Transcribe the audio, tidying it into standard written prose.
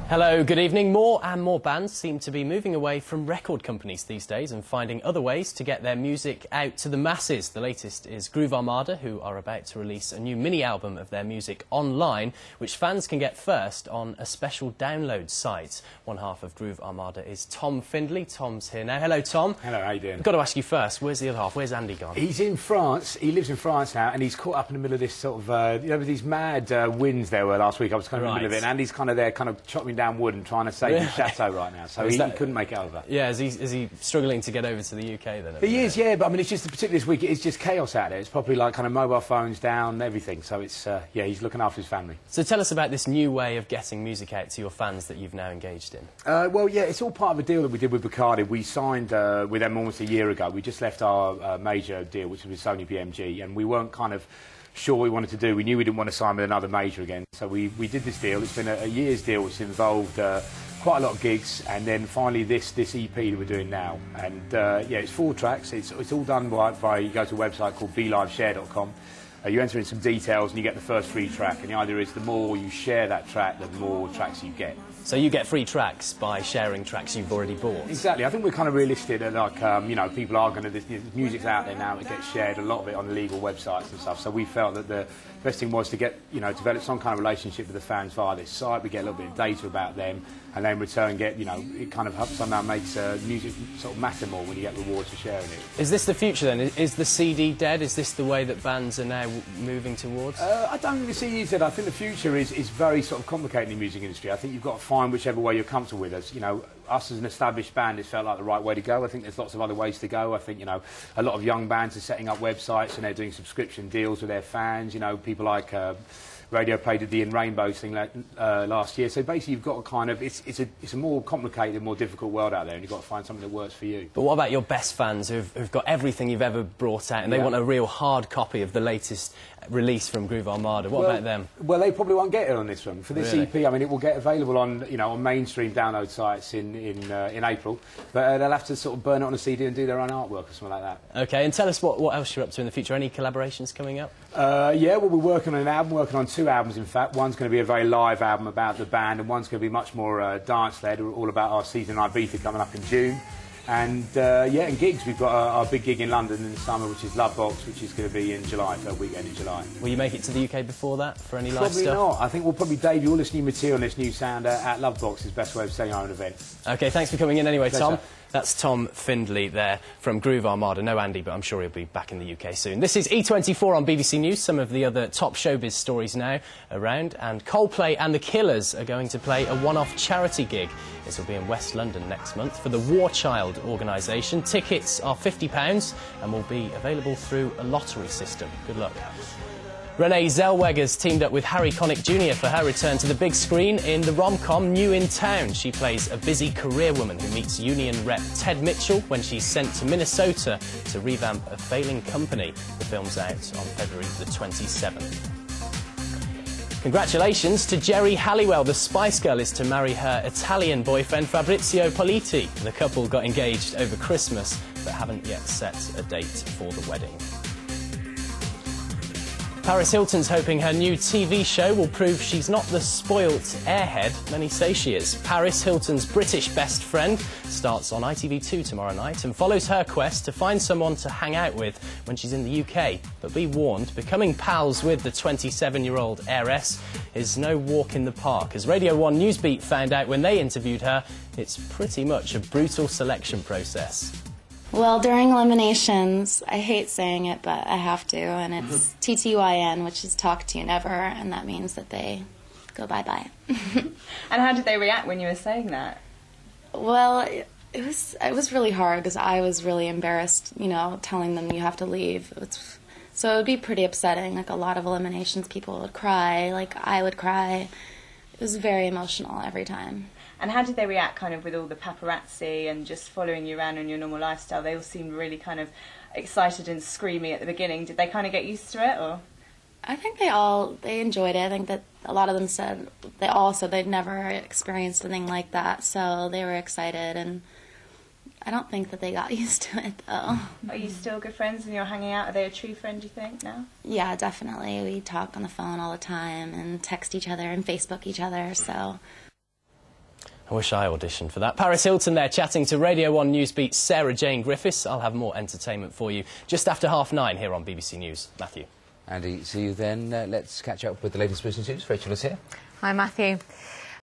Hello, good evening. More and more bands seem to be moving away from record companies these days and finding other ways to get their music out to the masses. The latest is Groove Armada, who are about to release a new mini-album of their music online, which fans can get first on a special download site. One half of Groove Armada is Tom Findlay. Tom's here now. Hello, Tom. Hello, how you doing? I've got to ask you first, where's the other half? Where's Andy gone? He's in France. He lives in France now, and he's caught up in the middle of this sort of, you know, these mad winds there were last week. I was kind of in the middle of it, and Andy's kind of there, kind of chopping down wood and trying to save his chateau right now, so he couldn't make it over. Yeah, is he struggling to get over to the UK then? He is, yeah, but I mean, it's just, particularly this week, it's just chaos out there. It's probably like kind of mobile phones down, everything, so it's, yeah, he's looking after his family. So tell us about this new way of getting music out to your fans that you've now engaged in. Well, yeah, it's all part of a deal that we did with Bacardi. We signed with them almost a year ago. We just left our major deal, which was with Sony BMG, and we weren't kind of sure what we wanted to do. We knew we didn't want to sign with another major again, so we did this deal. It's been a year's deal, which involved quite a lot of gigs, and then finally this EP that we're doing now. And yeah, it's 4 tracks. It's all done by you go to a website called beliveshare.com. You enter in some details and you get the first free track, and the idea is the more you share that track, the more tracks you get. So you get free tracks by sharing tracks you've already bought? Exactly. I think we're kind of realistic that, like, you know, people are going to... The music's out there now, it gets shared, a lot of it on legal websites and stuff, so we felt that the best thing was to get, you know, develop some kind of relationship with the fans via this site. We get a little bit of data about them, and then in return get, you know, it kind of somehow makes music sort of matter more when you get rewards for sharing it. Is this the future then? Is the CD dead? Is this the way that bands are now moving towards? I don't think the CD is dead. I think the future is very sort of complicated in the music industry. I think you've got to find whichever way you're comfortable with us. You know, us as an established band, it felt like the right way to go. I think there's lots of other ways to go. I think, you know, a lot of young bands are setting up websites and they're doing subscription deals with their fans. You know, people like Radio Play did the In Rainbows thing last year. So basically you've got to kind of... It's a more complicated, more difficult world out there, and you've got to find something that works for you. But what about your best fans who've got everything you've ever brought out and they want a real hard copy of the latest release from Groove Armada? What about them? Well, they probably won't get it on this one. For this Really? EP, I mean, it will get available on, you know, on mainstream download sites in April, but they'll have to sort of burn it on a CD and do their own artwork or something like that. OK, and tell us what else you're up to in the future. Any collaborations coming up? Yeah, well, we're working on an album, working on 2 albums, in fact. One's going to be a very live album about the band, and one's going to be much more dance-led, all about our season in Ibiza coming up in June. And, yeah, and gigs. We've got our big gig in London in the summer, which is Love Box, which is going to be in July, third weekend in July. Will you make it to the UK before that, for any live stuff? Probably not. I think we'll probably debut all this new material and this new sound at Love Box, is the best way of saying our own event. OK, thanks for coming in anyway, Pleasure. Tom. That's Tom Findlay there from Groove Armada. No Andy, but I'm sure he'll be back in the UK soon. This is E24 on BBC News. Some of the other top showbiz stories now around. And Coldplay and The Killers are going to play a one-off charity gig. This will be in West London next month for the War Child organisation. Tickets are £50 and will be available through a lottery system. Good luck. Renee Zellweger's teamed up with Harry Connick Jr. for her return to the big screen in the rom-com New in Town. She plays a busy career woman who meets union rep Ted Mitchell when she's sent to Minnesota to revamp a failing company. The film's out on February the 27th. Congratulations to Geri Halliwell. The Spice Girl is to marry her Italian boyfriend Fabrizio Politi. The couple got engaged over Christmas but haven't yet set a date for the wedding. Paris Hilton's hoping her new TV show will prove she's not the spoilt airhead many say she is. Paris Hilton's British best friend starts on ITV2 tomorrow night and follows her quest to find someone to hang out with when she's in the UK. But be warned, becoming pals with the 27-year-old heiress is no walk in the park. As Radio 1 Newsbeat found out when they interviewed her, it's pretty much a brutal selection process. Well, during eliminations, I hate saying it, but I have to, and it's TTYN, which is talk to you never, and that means that they go bye-bye. And how did they react when you were saying that? Well, it was really hard because I was really embarrassed, you know, telling them you have to leave. So it would be pretty upsetting. Like, a lot of eliminations, people would cry, like I would cry. It was very emotional every time. And how did they react kind of with all the paparazzi and just following you around in your normal lifestyle? They all seemed really kind of excited and screamy at the beginning. Did they kind of get used to it, or? I think they enjoyed it. I think that a lot of them said, they all said they'd never experienced anything like that, so they were excited, and I don't think that they got used to it, though. Are you still good friends and you're hanging out? Are they a true friend, do you think, now? Yeah, definitely. We talk on the phone all the time and text each other and Facebook each other, so... I wish I auditioned for that. Paris Hilton there, chatting to Radio 1 Newsbeat's Sarah Jane Griffiths. I'll have more entertainment for you just after 9:30 here on BBC News. Matthew. Andy, see you then. Let's catch up with the latest business news. Rachel is here. Hi, Matthew.